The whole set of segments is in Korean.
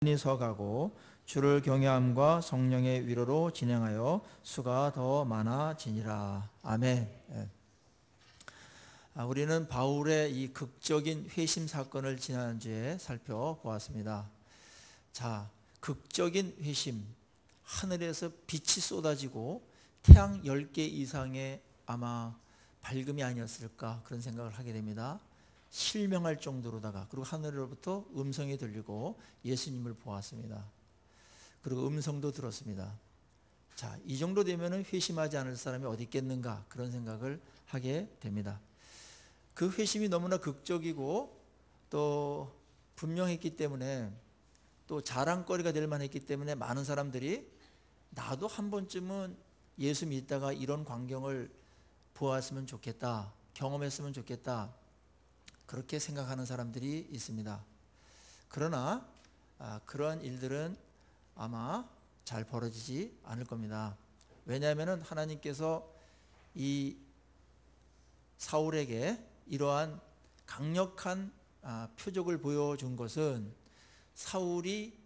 이 서가고 주를 경외함과 성령의 위로로 진행하여 수가 더 많아지니라. 아멘. 예. 우리는 바울의 이 극적인 회심 사건을 지난주에 살펴보았습니다. 자, 극적인 회심, 하늘에서 빛이 쏟아지고 태양 10개 이상의 아마 밝음이 아니었을까 그런 생각을 하게 됩니다. 실명할 정도로다가, 그리고 하늘로부터 음성이 들리고 예수님을 보았습니다. 그리고 음성도 들었습니다. 자, 이 정도 되면 회심하지 않을 사람이 어디 있겠는가 그런 생각을 하게 됩니다. 그 회심이 너무나 극적이고 또 분명했기 때문에, 또 자랑거리가 될 만했기 때문에 많은 사람들이 나도 한 번쯤은 예수 믿다가 이런 광경을 보았으면 좋겠다, 경험했으면 좋겠다, 그렇게 생각하는 사람들이 있습니다. 그러나 그러한 일들은 아마 잘 벌어지지 않을 겁니다. 왜냐하면 하나님께서 이 사울에게 이러한 강력한 표적을 보여준 것은 사울이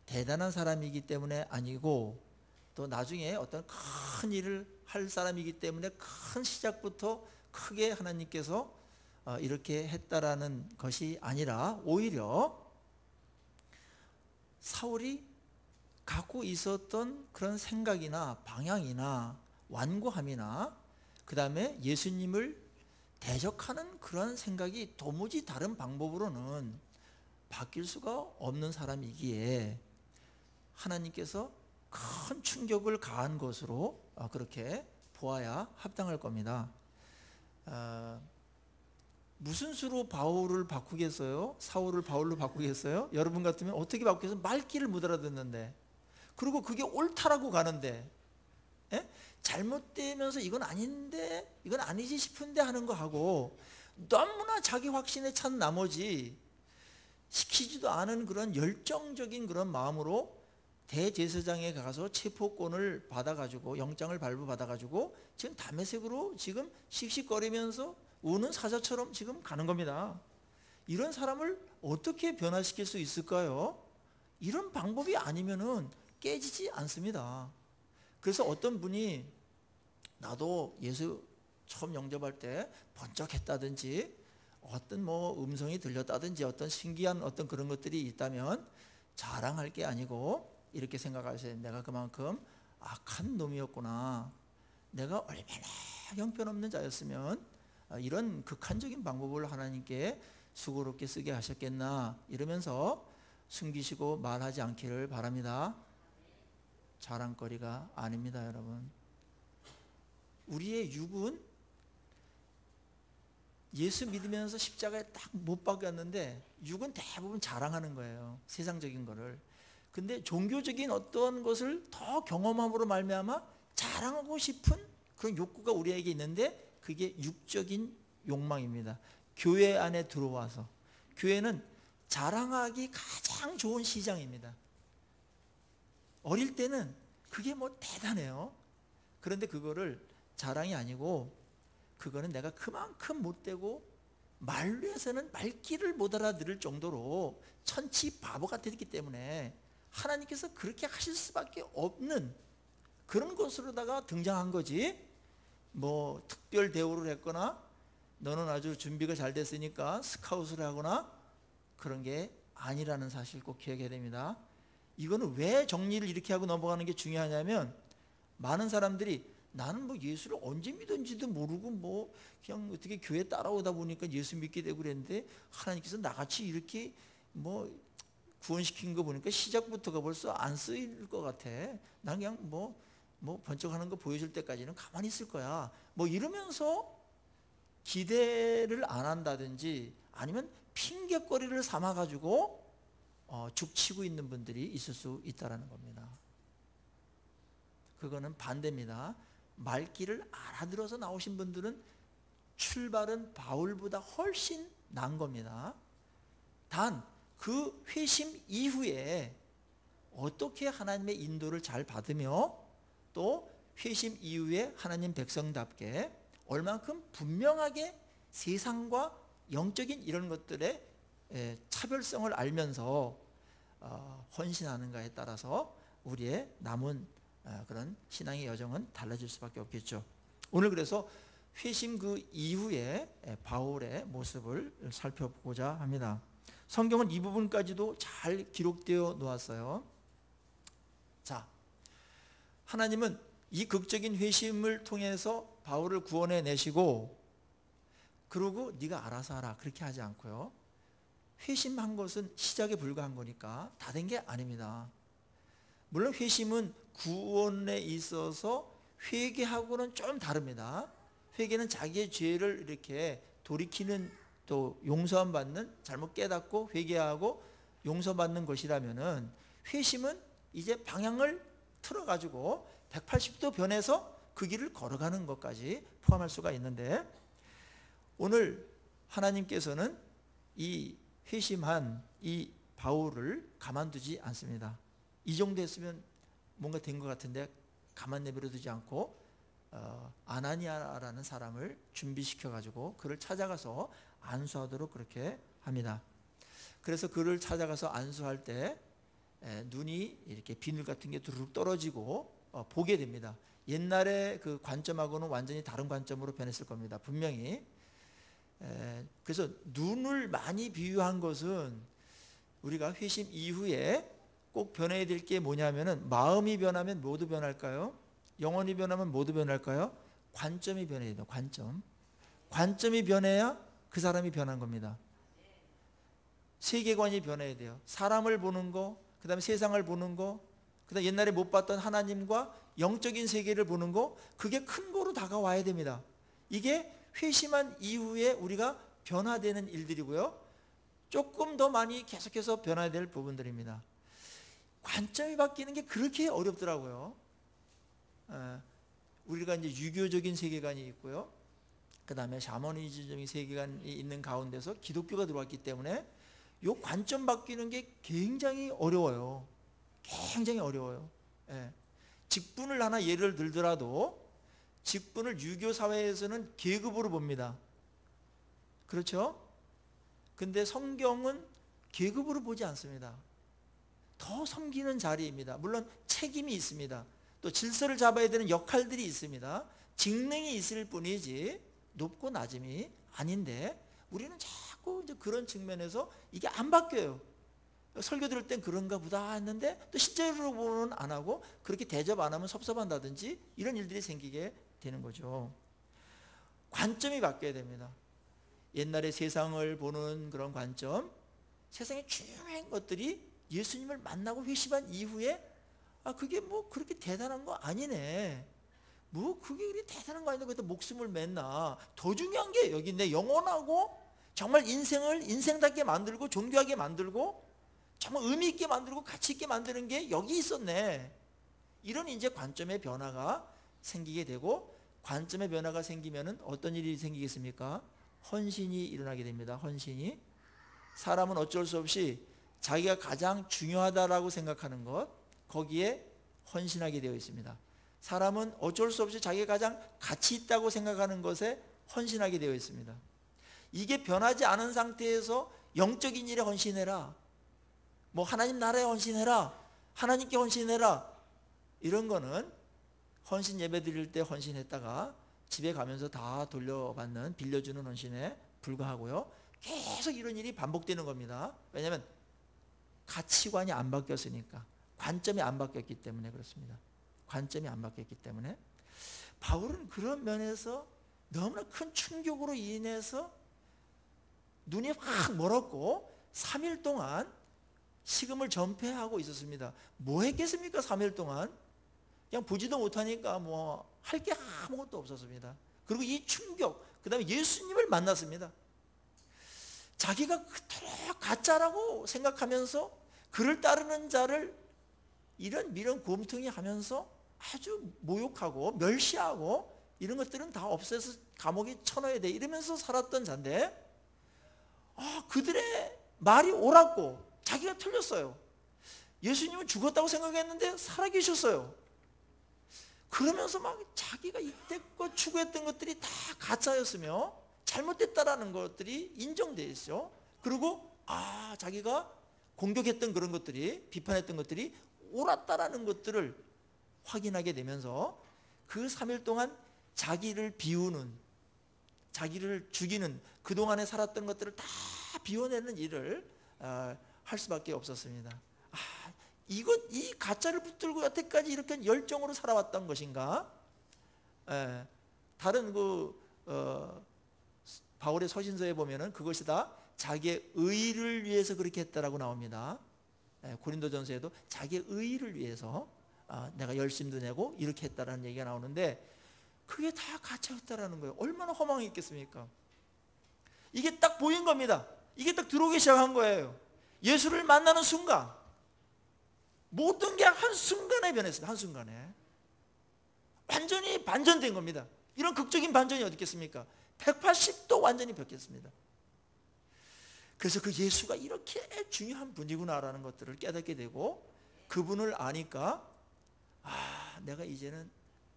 대단한 사람이기 때문에 아니고, 또 나중에 어떤 큰 일을 할 사람이기 때문에 큰 시작부터 크게 하나님께서 이렇게 했다라는 것이 아니라, 오히려 사울이 갖고 있었던 그런 생각이나 방향이나 완고함이나 그 다음에 예수님을 대적하는 그런 생각이 도무지 다른 방법으로는 바뀔 수가 없는 사람이기에 하나님께서 큰 충격을 가한 것으로 그렇게 보아야 합당할 겁니다. 무슨 수로 바울을 바꾸겠어요? 사울을 바울로 바꾸겠어요? 여러분 같으면 어떻게 바꾸겠어요? 말귀를 못 알아듣는데, 그리고 그게 옳다라고 가는데, 예? 잘못되면서 이건 아닌데, 이건 아니지 싶은데 하는 거 하고, 너무나 자기 확신에 찬 나머지 시키지도 않은 그런 열정적인 그런 마음으로 대제사장에 가서 체포권을 받아가지고, 영장을 발부받아가지고 지금 다메섹으로 지금 씩씩거리면서 우는 사자처럼 지금 가는 겁니다. 이런 사람을 어떻게 변화시킬 수 있을까요? 이런 방법이 아니면은 깨지지 않습니다. 그래서 어떤 분이 나도 예수 처음 영접할 때 번쩍했다든지, 어떤 뭐 음성이 들렸다든지, 어떤 신기한 어떤 그런 것들이 있다면 자랑할 게 아니고 이렇게 생각하세요. 내가 그만큼 악한 놈이었구나, 내가 얼마나 형편없는 자였으면 이런 극한적인 방법을 하나님께 수고롭게 쓰게 하셨겠나, 이러면서 숨기시고 말하지 않기를 바랍니다. 자랑거리가 아닙니다, 여러분. 우리의 육은 예수 믿으면서 십자가에 딱 못 박였는데, 육은 대부분 자랑하는 거예요, 세상적인 거를. 근데 종교적인 어떤 것을 더 경험함으로 말미암아 자랑하고 싶은 그런 욕구가 우리에게 있는데, 그게 육적인 욕망입니다. 교회 안에 들어와서, 교회는 자랑하기 가장 좋은 시장입니다. 어릴 때는 그게 뭐 대단해요. 그런데 그거를 자랑이 아니고, 그거는 내가 그만큼 못되고 말로 해서는 말귀를 못 알아들을 정도로 천치 바보 같았기 때문에 하나님께서 그렇게 하실 수밖에 없는 그런 것으로다가 등장한 거지, 뭐 특별 대우를 했거나 너는 아주 준비가 잘 됐으니까 스카웃을 하거나 그런 게 아니라는 사실 꼭 기억해야 됩니다. 이거는 왜 정리를 이렇게 하고 넘어가는 게 중요하냐면, 많은 사람들이 나는 뭐 예수를 언제 믿은지도 모르고 뭐 그냥 어떻게 교회 따라오다 보니까 예수 믿게 되고 그랬는데, 하나님께서 나같이 이렇게 뭐 구원시킨 거 보니까 시작부터가 벌써 안 쓰일 것 같아. 난 그냥 뭐 번쩍하는 거 보여줄 때까지는 가만히 있을 거야, 뭐 이러면서 기대를 안 한다든지, 아니면 핑계거리를 삼아가지고 죽치고 있는 분들이 있을 수 있다는 겁니다. 그거는 반대입니다. 말귀를 알아들어서 나오신 분들은 출발은 바울보다 훨씬 난 겁니다. 단 그 회심 이후에 어떻게 하나님의 인도를 잘 받으며, 또 회심 이후에 하나님 백성답게 얼만큼 분명하게 세상과 영적인 이런 것들의 차별성을 알면서 헌신하는가에 따라서 우리의 남은 그런 신앙의 여정은 달라질 수밖에 없겠죠. 오늘 그래서 회심 그 이후에 바울의 모습을 살펴보고자 합니다. 성경은 이 부분까지도 잘 기록되어 놓았어요. 자, 하나님은 이 극적인 회심을 통해서 바울을 구원해 내시고, 그러고 네가 알아서 하라 그렇게 하지 않고요, 회심한 것은 시작에 불과한 거니까 다 된 게 아닙니다. 물론 회심은 구원에 있어서 회개하고는 좀 다릅니다. 회개는 자기의 죄를 이렇게 돌이키는, 또 용서함 받는, 잘못 깨닫고 회개하고 용서받는 것이라면은, 회심은 이제 방향을 틀어가지고 180도 변해서 그 길을 걸어가는 것까지 포함할 수가 있는데, 오늘 하나님께서는 이 회심한 이 바울을 가만두지 않습니다. 이 정도 했으면 뭔가 된 것 같은데 가만 내버려 두지 않고 아나니아라는 사람을 준비시켜 가지고 그를 찾아가서 안수하도록 그렇게 합니다. 그래서 그를 찾아가서 안수할 때 눈이 이렇게 비늘 같은 게 두르륵 떨어지고 보게 됩니다. 옛날의 그 관점하고는 완전히 다른 관점으로 변했을 겁니다. 분명히. 그래서 눈을 많이 비유한 것은 우리가 회심 이후에 꼭 변해야 될 게 뭐냐면은, 마음이 변하면 모두 변할까요? 영혼이 변하면 모두 변할까요? 관점이 변해야 돼요. 관점이 변해야 그 사람이 변한 겁니다. 세계관이 변해야 돼요. 사람을 보는 거, 그 다음에 세상을 보는 거, 그 다음에 옛날에 못 봤던 하나님과 영적인 세계를 보는 거, 그게 큰 거로 다가와야 됩니다. 이게 회심한 이후에 우리가 변화되는 일들이고요, 조금 더 많이 계속해서 변화해야 될 부분들입니다. 관점이 바뀌는 게 그렇게 어렵더라고요. 우리가 이제 유교적인 세계관이 있고요, 그 다음에 샤머니즘적인 세계관이 있는 가운데서 기독교가 들어왔기 때문에 이 관점 바뀌는 게 굉장히 어려워요. 굉장히 어려워요. 직분을 하나 예를 들더라도, 직분을 유교 사회에서는 계급으로 봅니다. 그렇죠? 근데 성경은 계급으로 보지 않습니다. 더 섬기는 자리입니다. 물론 책임이 있습니다. 또 질서를 잡아야 되는 역할들이 있습니다. 직능이 있을 뿐이지 높고 낮음이 아닌데, 우리는 자꾸 이제 그런 측면에서 이게 안 바뀌어요. 설교 들을 땐 그런가 보다 했는데 또 실제로 보면 안 하고, 그렇게 대접 안 하면 섭섭한다든지 이런 일들이 생기게 되는 거죠. 관점이 바뀌어야 됩니다. 옛날에 세상을 보는 그런 관점, 세상의 중요한 것들이 예수님을 만나고 회심한 이후에 그게 뭐 그렇게 대단한 거 아니네, 뭐 그게 그렇게 대단한 거 아닌데 거기다 목숨을 맸나, 더 중요한 게 여기 내 영혼하고 정말 인생을 인생답게 만들고 존귀하게 만들고 정말 의미 있게 만들고 가치 있게 만드는 게 여기 있었네. 이런 이제 관점의 변화가 생기게 되고, 관점의 변화가 생기면은 어떤 일이 생기겠습니까? 헌신이 일어나게 됩니다. 헌신이. 사람은 어쩔 수 없이 자기가 가장 중요하다라고 생각하는 것, 거기에 헌신하게 되어 있습니다. 사람은 어쩔 수 없이 자기가 가장 가치 있다고 생각하는 것에 헌신하게 되어 있습니다. 이게 변하지 않은 상태에서 영적인 일에 헌신해라, 뭐 하나님 나라에 헌신해라, 하나님께 헌신해라, 이런 거는 헌신 예배 드릴 때 헌신했다가 집에 가면서 다 돌려받는, 빌려주는 헌신에 불과하고요, 계속 이런 일이 반복되는 겁니다. 왜냐하면 가치관이 안 바뀌었으니까, 관점이 안 바뀌었기 때문에 그렇습니다. 관점이 안 바뀌었기 때문에. 바울은 그런 면에서 너무나 큰 충격으로 인해서 눈이 확 멀었고 3일 동안 식음을 전폐하고 있었습니다. 뭐 했겠습니까? 3일 동안 그냥 보지도 못하니까 뭐 할 게 아무것도 없었습니다. 그리고 이 충격, 그 다음에 예수님을 만났습니다. 자기가 그토록 가짜라고 생각하면서 그를 따르는 자를 이런 미련 곰퉁이 하면서 아주 모욕하고 멸시하고, 이런 것들은 다 없애서 감옥에 쳐넣어야 돼 이러면서 살았던 자인데, 그들의 말이 옳았고 자기가 틀렸어요. 예수님은 죽었다고 생각했는데 살아계셨어요. 그러면서 막 자기가 이때껏 추구했던 것들이 다 가짜였으며 잘못됐다라는 것들이 인정되어 있죠. 그리고 자기가 공격했던 그런 것들이, 비판했던 것들이 옳았다라는 것들을 확인하게 되면서 그 3일 동안 자기를 비우는, 자기를 죽이는, 그동안에 살았던 것들을 다 비워내는 일을 할 수밖에 없었습니다. 이 가짜를 붙들고 여태까지 이렇게 열정으로 살아왔던 것인가? 다른 바울의 서신서에 보면은 그것이 다 자기의 의를 위해서 그렇게 했다라고 나옵니다. 고린도전서에도 자기의 의를 위해서 내가 열심도 내고 이렇게 했다라는 얘기가 나오는데, 그게 다 가짜였다라는 거예요. 얼마나 허망했겠습니까? 이게 딱 보인 겁니다. 이게 딱 들어오기 시작한 거예요. 예수를 만나는 순간 모든 게 한순간에 변했어요. 한순간에 완전히 반전된 겁니다. 이런 극적인 반전이 어디 있겠습니까? 180도 완전히 바뀌었습니다. 그래서 그 예수가 이렇게 중요한 분이구나라는 것들을 깨닫게 되고, 그분을 아니까 내가 이제는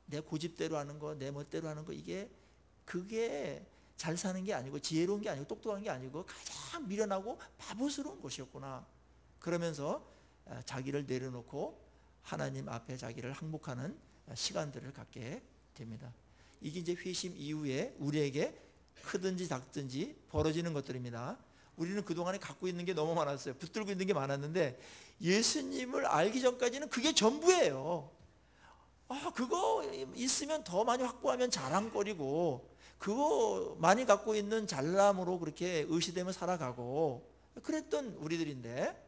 내 고집대로 하는 거, 내 멋대로 하는 거, 그게 잘 사는 게 아니고 지혜로운 게 아니고 똑똑한 게 아니고 가장 미련하고 바보스러운 것이었구나. 그러면서 자기를 내려놓고 하나님 앞에 자기를 항복하는 시간들을 갖게 됩니다. 이게 이제 회심 이후에 우리에게 크든지 작든지 벌어지는 것들입니다. 우리는 그동안에 갖고 있는 게 너무 많았어요. 붙들고 있는 게 많았는데 예수님을 알기 전까지는 그게 전부예요. 그거 있으면 더 많이 확보하면 자랑거리고, 그거 많이 갖고 있는 잘남으로 그렇게 의시되며 살아가고 그랬던 우리들인데,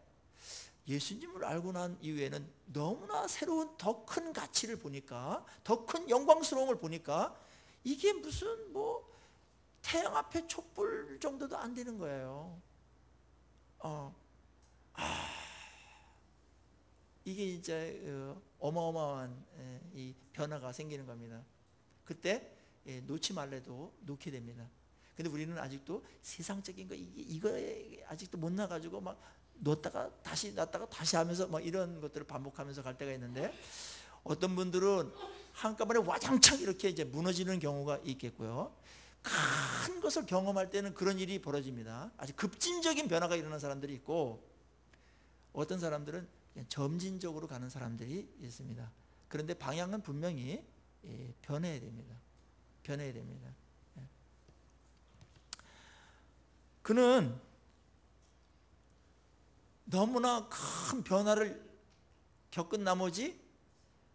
예수님을 알고 난 이후에는 너무나 새로운 더 큰 가치를 보니까, 더 큰 영광스러움을 보니까 이게 무슨 태양 앞에 촛불 정도도 안 되는 거예요. 이게 이제 어마어마한 이 변화가 생기는 겁니다. 그때 놓지 말래도 놓게 됩니다. 근데 우리는 아직도 세상적인 거 이거에 아직도 못 나가지고 막 놓았다가 다시 놨다가 다시 하면서 막 이런 것들을 반복하면서 갈 때가 있는데, 어떤 분들은 한꺼번에 와장창 이렇게 이제 무너지는 경우가 있겠고요. 큰 것을 경험할 때는 그런 일이 벌어집니다. 아주 급진적인 변화가 일어나는 사람들이 있고, 어떤 사람들은 그냥 점진적으로 가는 사람들이 있습니다. 그런데 방향은 분명히 변해야 됩니다. 변해야 됩니다. 그는 너무나 큰 변화를 겪은 나머지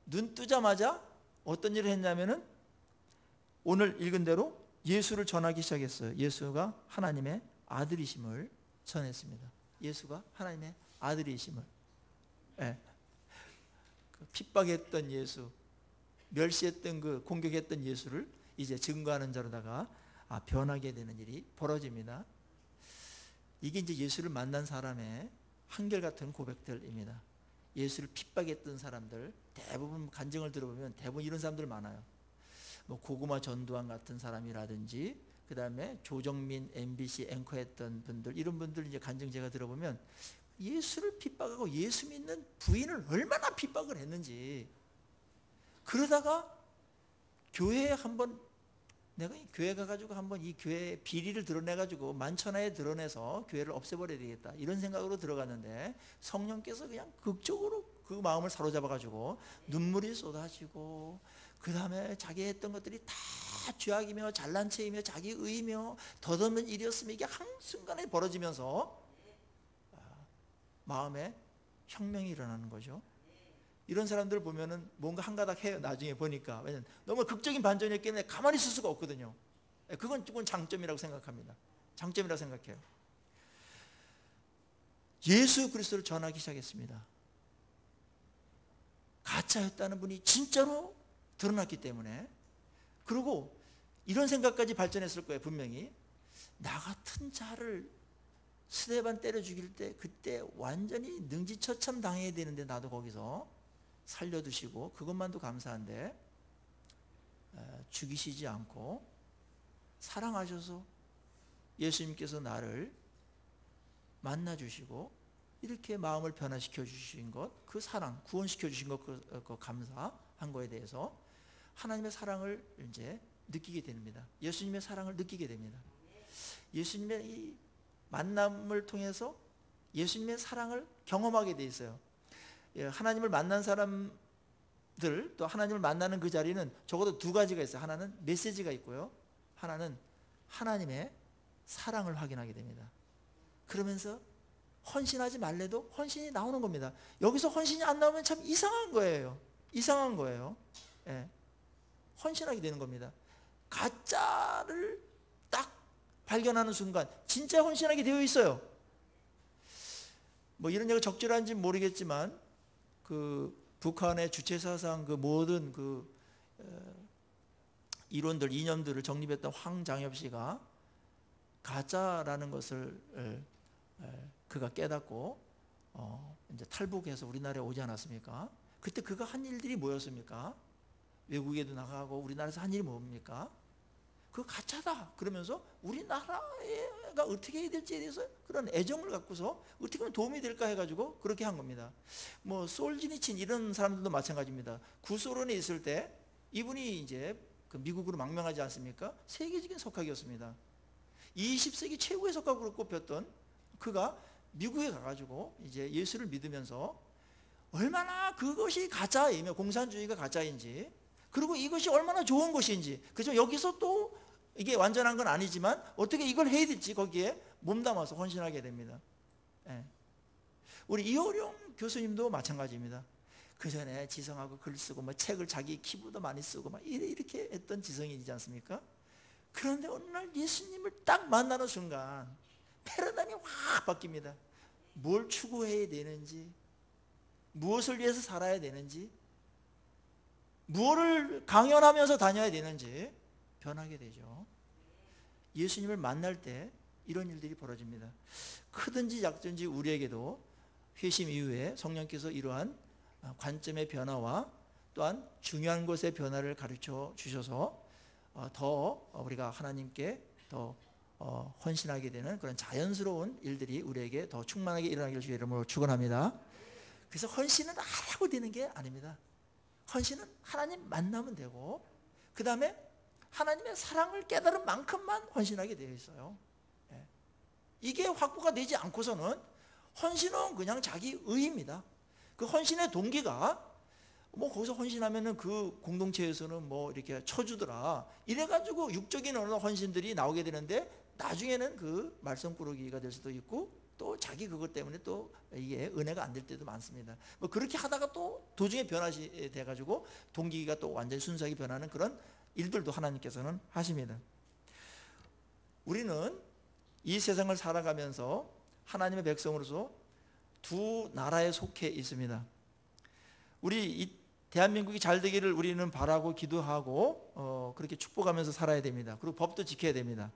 눈 뜨자마자 어떤 일을 했냐면은 오늘 읽은 대로 예수를 전하기 시작했어요. 예수가 하나님의 아들이심을 전했습니다. 예수가 하나님의 아들이심을. 그 핍박했던 예수, 멸시했던 공격했던 예수를 이제 증거하는 자로다가 변하게 되는 일이 벌어집니다. 이게 이제 예수를 만난 사람의 한결같은 고백들입니다. 예수를 핍박했던 사람들 대부분 간증을 들어보면 대부분 이런 사람들 많아요. 고구마 전두환 같은 사람이라든지, 그 다음에 조정민 MBC 앵커했던 분들, 이런 분들 이제 간증 제가 들어보면 예수를 핍박하고 예수 믿는 부인을 얼마나 핍박을 했는지, 그러다가 교회에 한번 내가 교회 가가지고 한번 이 교회의 비리를 드러내가지고 만천하에 드러내서 교회를 없애버려야 되겠다, 이런 생각으로 들어갔는데 성령께서 그냥 극적으로 그 마음을 사로잡아가지고 눈물이 쏟아지고, 그 다음에 자기 했던 것들이 다 죄악이며 잘난 체이며 자기 의이며 덧없는 일이었으면 이게 한순간에 벌어지면서 마음에 혁명이 일어나는 거죠. 이런 사람들을 보면은 뭔가 한가닥 해요. 나중에 보니까. 왜냐면 너무 극적인 반전이었기 때문에 가만히 있을 수가 없거든요. 그건 장점이라고 생각합니다. 장점이라고 생각해요. 예수 그리스도를 전하기 시작했습니다. 가짜였다는 분이 진짜로 드러났기 때문에. 그리고 이런 생각까지 발전했을 거예요. 분명히 나 같은 자를 스데반 때려 죽일 때 그때 완전히 능지처참 당해야 되는데 나도 거기서 살려두시고 그것만도 감사한데 죽이시지 않고 사랑하셔서 예수님께서 나를 만나주시고 이렇게 마음을 변화시켜 주신 것, 그 사랑, 구원시켜 주신 것, 그 감사한 거에 대해서 하나님의 사랑을 이제 느끼게 됩니다. 예수님의 사랑을 느끼게 됩니다. 예수님의 이 만남을 통해서 예수님의 사랑을 경험하게 돼 있어요. 하나님을 만난 사람들, 또 하나님을 만나는 그 자리는 적어도 두 가지가 있어요. 하나는 메시지가 있고요, 하나는 하나님의 사랑을 확인하게 됩니다. 그러면서 헌신하지 말래도 헌신이 나오는 겁니다. 여기서 헌신이 안 나오면 참 이상한 거예요. 이상한 거예요. 예. 헌신하게 되는 겁니다. 가짜를 딱 발견하는 순간 진짜 헌신하게 되어 있어요. 뭐 이런 얘기가 적절한지 모르겠지만 그 북한의 주체사상 그 모든 그 이론들, 이념들을 정립했던 황장엽 씨가 가짜라는 것을 그가 깨닫고 이제 탈북해서 우리나라에 오지 않았습니까? 그때 그가 한 일들이 뭐였습니까? 외국에도 나가고 우리나라에서 한 일이 뭡니까? 그거 가짜다 그러면서 우리나라가 어떻게 해야 될지에 대해서 그런 애정을 갖고서 어떻게 하면 도움이 될까 해가지고 그렇게 한 겁니다. 뭐 솔지니친 이런 사람들도 마찬가지입니다. 구소련에 있을 때 이분이 이제 그 미국으로 망명하지 않습니까? 세계적인 석학이었습니다. 20세기 최고의 석학으로 꼽혔던 그가 미국에 가가지고 이제 예수를 믿으면서 얼마나 그것이 가짜이며 공산주의가 가짜인지, 그리고 이것이 얼마나 좋은 것인지, 그죠? 여기서 또 이게 완전한 건 아니지만 어떻게 이걸 해야 될지 거기에 몸담아서 헌신하게 됩니다. 예. 우리 이호룡 교수님도 마찬가지입니다. 그 전에 지성하고 글 쓰고 뭐 책을 자기 키보드 많이 쓰고 막 이렇게 했던 지성이지 않습니까? 그런데 어느 날 예수님을 딱 만나는 순간 패러다임이 확 바뀝니다. 뭘 추구해야 되는지, 무엇을 위해서 살아야 되는지, 무엇을 강연하면서 다녀야 되는지 변하게 되죠. 예수님을 만날 때 이런 일들이 벌어집니다. 크든지 작든지 우리에게도 회심 이후에 성령께서 이러한 관점의 변화와 또한 중요한 것의 변화를 가르쳐 주셔서 더 우리가 하나님께 더 헌신하게 되는 그런 자연스러운 일들이 우리에게 더 충만하게 일어나기를 주의 이름으로 축원합니다. 그래서 헌신은 하라고 되는 게 아닙니다. 헌신은 하나님 만나면 되고, 그 다음에 하나님의 사랑을 깨달은 만큼만 헌신하게 되어 있어요. 이게 확보가 되지 않고서는 헌신은 그냥 자기 의입니다. 그 헌신의 동기가 뭐 거기서 헌신하면은 그 공동체에서는 뭐 이렇게 쳐주더라 이래가지고 육적인 어느 헌신들이 나오게 되는데, 나중에는 그 말썽꾸러기가 될 수도 있고 또 자기 그것 때문에 또 이게 은혜가 안 될 때도 많습니다. 뭐 그렇게 하다가 또 도중에 변화시 돼가지고 동기가 또 완전히 순수하게 변하는 그런 일들도 하나님께서는 하십니다. 우리는 이 세상을 살아가면서 하나님의 백성으로서 두 나라에 속해 있습니다. 우리 이 대한민국이 잘 되기를 우리는 바라고 기도하고 그렇게 축복하면서 살아야 됩니다. 그리고 법도 지켜야 됩니다.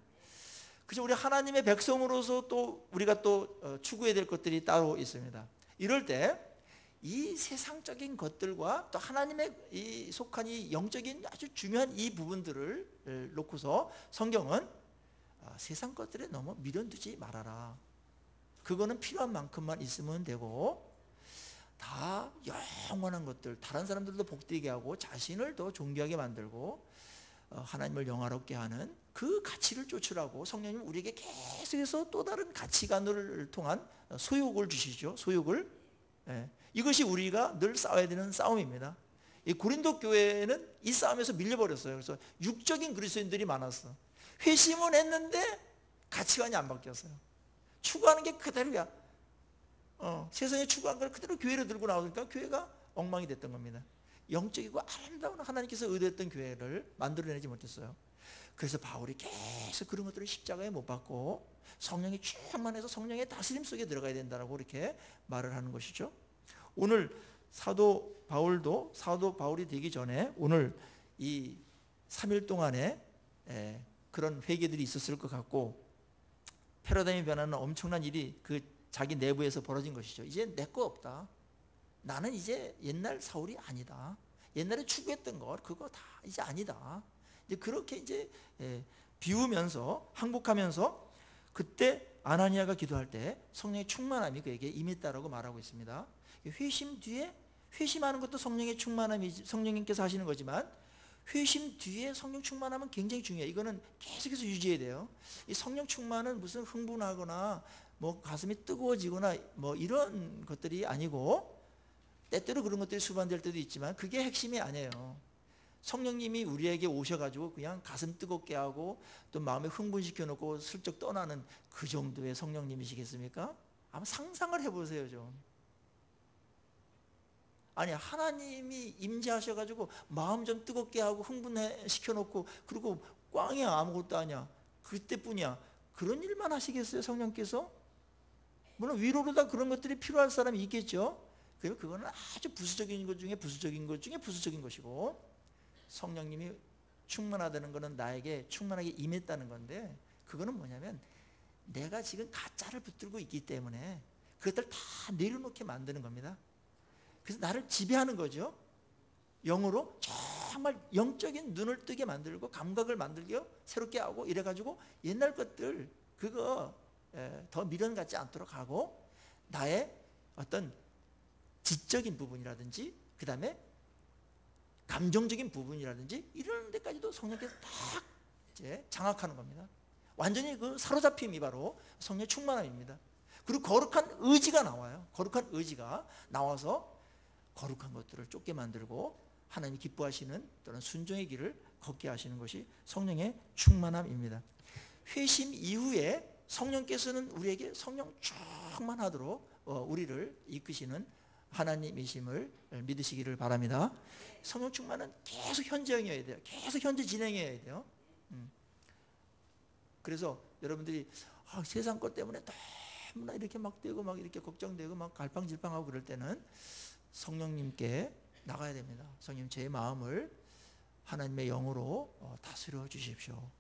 그래서 우리 하나님의 백성으로서 또 우리가 또 추구해야 될 것들이 따로 있습니다. 이럴 때 이 세상적인 것들과 또 하나님의 이 속한 이 영적인 아주 중요한 이 부분들을 놓고서 성경은 세상 것들에 너무 미련두지 말아라. 그거는 필요한 만큼만 있으면 되고, 다 영원한 것들, 다른 사람들도 복되게 하고 자신을 더 존귀하게 만들고 하나님을 영화롭게 하는 그 가치를 쫓으라고 성령님 우리에게 계속해서 또 다른 가치관을 통한 소욕을 주시죠. 소욕을. 이것이 우리가 늘 싸워야 되는 싸움입니다. 이 고린도 교회는 이 싸움에서 밀려버렸어요. 그래서 육적인 그리스도인들이 많았어. 회심은 했는데 가치관이 안 바뀌었어요. 추구하는 게 그대로야. 세상에 추구한 걸 그대로 교회로 들고 나오니까 교회가 엉망이 됐던 겁니다. 영적이고 아름다운 하나님께서 의도했던 교회를 만들어내지 못했어요. 그래서 바울이 계속 그런 것들을 십자가에 못 박고 성령이 충만해서 성령의 다스림 속에 들어가야 된다고 이렇게 말을 하는 것이죠. 오늘 사도 바울이 되기 전에 오늘 이 3일 동안에 그런 회개들이 있었을 것 같고, 패러다임이 변하는 엄청난 일이 그 자기 내부에서 벌어진 것이죠. 이제 내 거 없다. 나는 이제 옛날 사울이 아니다. 옛날에 추구했던 것 그거 다 이제 아니다. 이제 그렇게 이제 비우면서 항복하면서, 그때 아나니아가 기도할 때 성령의 충만함이 그에게 임했다라고 말하고 있습니다. 회심 뒤에, 회심하는 것도 성령의 충만함이 성령님께서 하시는 거지만 회심 뒤에 성령 충만함은 굉장히 중요해요. 이거는 계속해서 유지해야 돼요. 이 성령 충만은 무슨 흥분하거나 뭐 가슴이 뜨거워지거나 뭐 이런 것들이 아니고, 때때로 그런 것들이 수반될 때도 있지만 그게 핵심이 아니에요. 성령님이 우리에게 오셔가지고 그냥 가슴 뜨겁게 하고 또 마음에 흥분시켜 놓고 슬쩍 떠나는 그 정도의 성령님이시겠습니까? 한번 상상을 해보세요 좀. 아니, 하나님이 임재하셔가지고 마음 좀 뜨겁게 하고 흥분시켜 놓고 그리고 꽝이야, 아무것도 아니야, 그때뿐이야, 그런 일만 하시겠어요 성령께서? 물론 위로로다 그런 것들이 필요할 사람이 있겠죠. 그러면 그거는 아주 부수적인 것 중에 부수적인 것 중에 부수적인 것이고, 성령님이 충만하다는 것은 나에게 충만하게 임했다는 건데, 그거는 뭐냐면 내가 지금 가짜를 붙들고 있기 때문에 그것들 다 내려놓게 만드는 겁니다. 그래서 나를 지배하는 거죠. 영으로 정말 영적인 눈을 뜨게 만들고 감각을 만들게 새롭게 하고 이래가지고 옛날 것들 그거 더 미련 갖지 않도록 하고, 나의 어떤 지적인 부분이라든지 그 다음에 감정적인 부분이라든지 이런 데까지도 성령께서 딱 이제 장악하는 겁니다. 완전히 그 사로잡힘이 바로 성령의 충만함입니다. 그리고 거룩한 의지가 나와요. 거룩한 의지가 나와서 거룩한 것들을 쫓게 만들고 하나님이 기뻐하시는 또는 순종의 길을 걷게 하시는 것이 성령의 충만함입니다. 회심 이후에 성령께서는 우리에게 성령 충만하도록 우리를 이끄시는 하나님이심을 믿으시기를 바랍니다. 성령 충만은 계속 현재형이어야 돼요. 계속 현재 진행해야 돼요. 그래서 여러분들이 세상 것 때문에 너무나 이렇게 막 되고 막 이렇게 걱정되고 막 갈팡질팡하고 그럴 때는 성령님께 나가야 됩니다. 성령님, 제 마음을 하나님의 영으로 다스려 주십시오.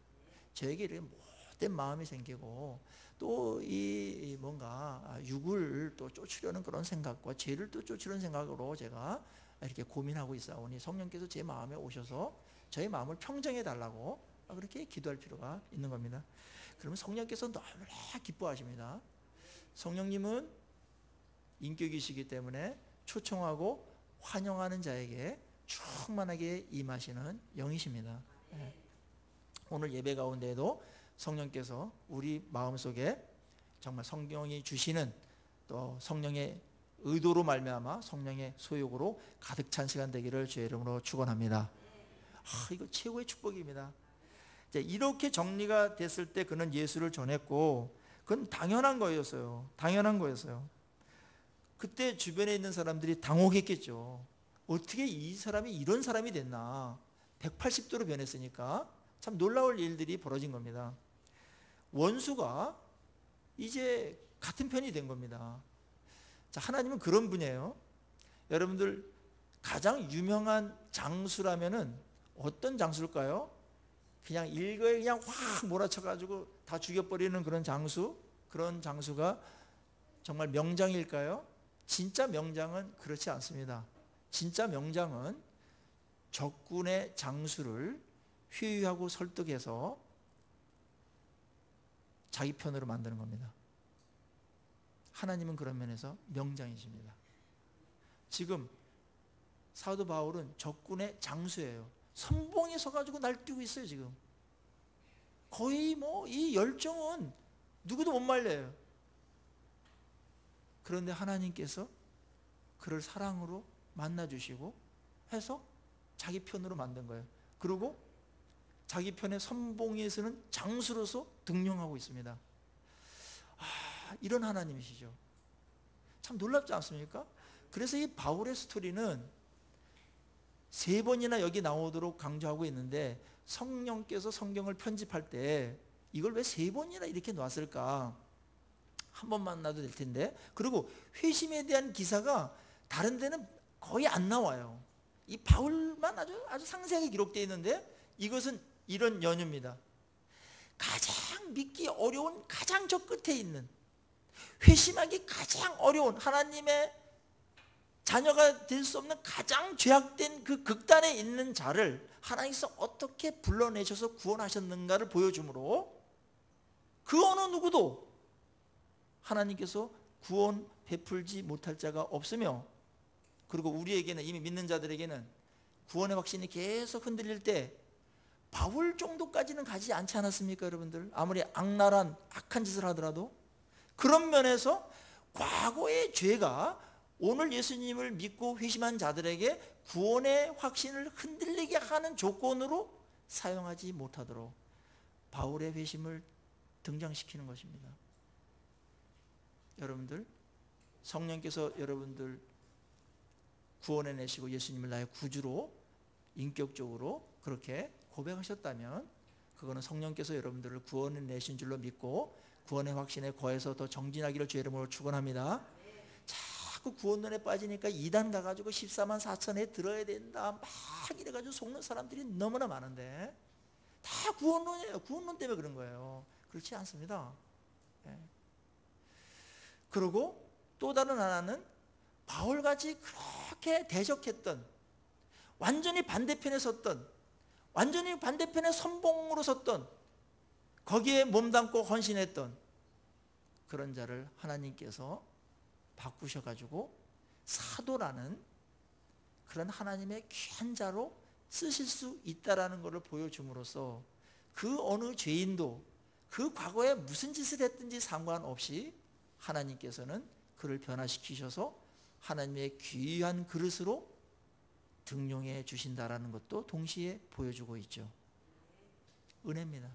저에게 이렇게 못된 마음이 생기고 또 이 뭔가 육을 또 쫓으려는 그런 생각과 죄를 또 쫓으려는 생각으로 제가 이렇게 고민하고 있사오니 성령께서 제 마음에 오셔서 저의 마음을 평정해 달라고 그렇게 기도할 필요가 있는 겁니다. 그러면 성령께서 너무나 기뻐하십니다. 성령님은 인격이시기 때문에 초청하고 환영하는 자에게 충만하게 임하시는 영이십니다. 오늘 예배 가운데에도 성령께서 우리 마음속에 정말 성령이 주시는 또 성령의 의도로 말미암아 성령의 소욕으로 가득 찬 시간 되기를 주의 이름으로 축원합니다. 이거 최고의 축복입니다. 이렇게 정리가 됐을 때 그는 예수를 전했고 그건 당연한 거였어요. 당연한 거였어요. 그때 주변에 있는 사람들이 당혹했겠죠. 어떻게 이 사람이 이런 사람이 됐나. 180도로 변했으니까 참 놀라울 일들이 벌어진 겁니다. 원수가 이제 같은 편이 된 겁니다. 자, 하나님은 그런 분이에요. 여러분들 가장 유명한 장수라면은 어떤 장수일까요? 그냥 일거에 그냥 확 몰아쳐가지고 다 죽여버리는 그런 장수? 그런 장수가 정말 명장일까요? 진짜 명장은 그렇지 않습니다. 진짜 명장은 적군의 장수를 회유하고 설득해서 자기 편으로 만드는 겁니다. 하나님은 그런 면에서 명장이십니다. 지금 사도 바울은 적군의 장수예요. 선봉에 서가지고 날뛰고 있어요. 지금 거의 뭐 이 열정은 누구도 못 말려요. 그런데 하나님께서 그를 사랑으로 만나주시고 해서 자기 편으로 만든 거예요. 그리고 자기 편의 선봉에서는 장수로서 등용하고 있습니다. 이런 하나님이시죠. 참 놀랍지 않습니까? 그래서 이 바울의 스토리는 3번이나 여기 나오도록 강조하고 있는데 성령께서 성경을 편집할 때 이걸 왜 3번이나 이렇게 놨을까? 한 번만 놔도 될 텐데. 그리고 회심에 대한 기사가 다른 데는 거의 안 나와요. 이 바울만 아주 상세하게 기록되어 있는데 이것은 이런 연유입니다. 가장 믿기 어려운 가장 저 끝에 있는 회심하기 가장 어려운 하나님의 자녀가 될 수 없는 가장 죄악된 그 극단에 있는 자를 하나님께서 어떻게 불러내셔서 구원하셨는가를 보여주므로 그 어느 누구도 하나님께서 구원 베풀지 못할 자가 없으며, 그리고 우리에게는 이미 믿는 자들에게는 구원의 확신이 계속 흔들릴 때 바울 정도까지는 가지 않지 않았습니까 여러분들? 아무리 악랄한 악한 짓을 하더라도 그런 면에서 과거의 죄가 오늘 예수님을 믿고 회심한 자들에게 구원의 확신을 흔들리게 하는 조건으로 사용하지 못하도록 바울의 회심을 등장시키는 것입니다. 여러분들, 성령께서 여러분들 구원해내시고 예수님을 나의 구주로 인격적으로 그렇게 고백하셨다면 그거는 성령께서 여러분들을 구원해내신 줄로 믿고 구원의 확신에 거해서 더 정진하기를 주의 이름으로 축원합니다. 자꾸 구원론에 빠지니까 이단 가가지고 14만 4천에 들어야 된다 막 이래가지고 속는 사람들이 너무나 많은데 다 구원론이에요. 구원론 때문에 그런 거예요. 그렇지 않습니다. 예. 그리고 또 다른 하나는 바울같이 그렇게 대적했던, 완전히 반대편에 섰던, 완전히 반대편에 선봉으로 섰던, 거기에 몸담고 헌신했던 그런 자를 하나님께서 바꾸셔가지고 사도라는 그런 하나님의 귀한 자로 쓰실 수 있다라는 것을 보여줌으로써 그 어느 죄인도 그 과거에 무슨 짓을 했든지 상관없이 하나님께서는 그를 변화시키셔서 하나님의 귀한 그릇으로 등용해 주신다라는 것도 동시에 보여주고 있죠. 은혜입니다.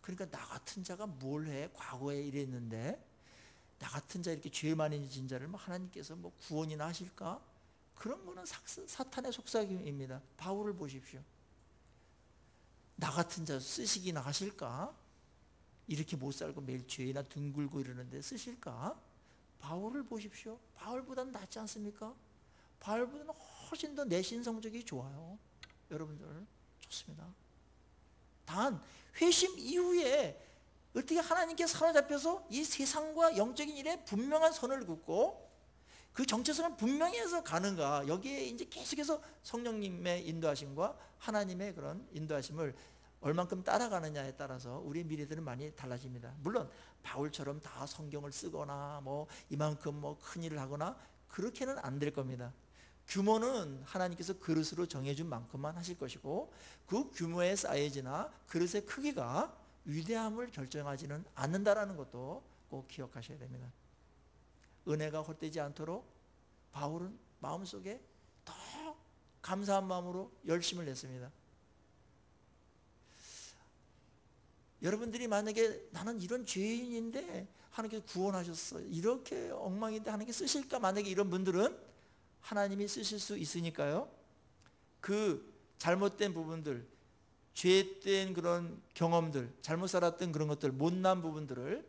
그러니까 나 같은 자가 뭘 해? 과거에 이랬는데 나 같은 자 이렇게 죄 많이 진 자를 하나님께서 뭐 구원이나 하실까? 그런 거는 사탄의 속삭임입니다. 바울을 보십시오. 나 같은 자 쓰시기나 하실까? 이렇게 못 살고 매일 죄나 둥글고 이러는데 쓰실까? 바울을 보십시오. 바울보다는 낫지 않습니까? 바울보다는 훨씬 더 내신 성적이 좋아요. 여러분들 좋습니다. 단 회심 이후에 어떻게 하나님께 사로잡혀서 이 세상과 영적인 일에 분명한 선을 긋고 그 정체성을 분명히 해서 가는가, 여기에 이제 계속해서 성령님의 인도하심과 하나님의 그런 인도하심을 얼만큼 따라가느냐에 따라서 우리의 미래들은 많이 달라집니다. 물론 바울처럼 다 성경을 쓰거나 뭐 이만큼 뭐 큰 일을 하거나 그렇게는 안 될 겁니다. 규모는 하나님께서 그릇으로 정해준 만큼만 하실 것이고 그 규모의 사이즈나 그릇의 크기가 위대함을 결정하지는 않는다라는 것도 꼭 기억하셔야 됩니다. 은혜가 헛되지 않도록 바울은 마음속에 더 감사한 마음으로 열심을 냈습니다. 여러분들이 만약에 나는 이런 죄인인데 하나님께서 구원하셨어, 이렇게 엉망인데 하나님께 쓰실까, 만약에 이런 분들은 하나님이 쓰실 수 있으니까요. 그 잘못된 부분들, 죄된 그런 경험들, 잘못 살았던 그런 것들, 못난 부분들을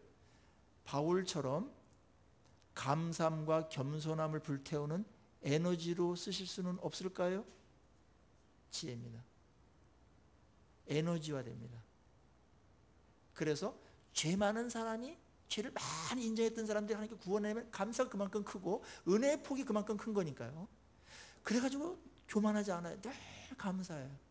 바울처럼 감사함과 겸손함을 불태우는 에너지로 쓰실 수는 없을까요? 지혜입니다. 에너지화 됩니다. 그래서 죄 많은 사람이, 죄를 많이 인정했던 사람들이 하나님께 구원하면 감사가 그만큼 크고 은혜의 폭이 그만큼 큰 거니까요. 그래가지고 교만하지 않아요. 늘 감사해요.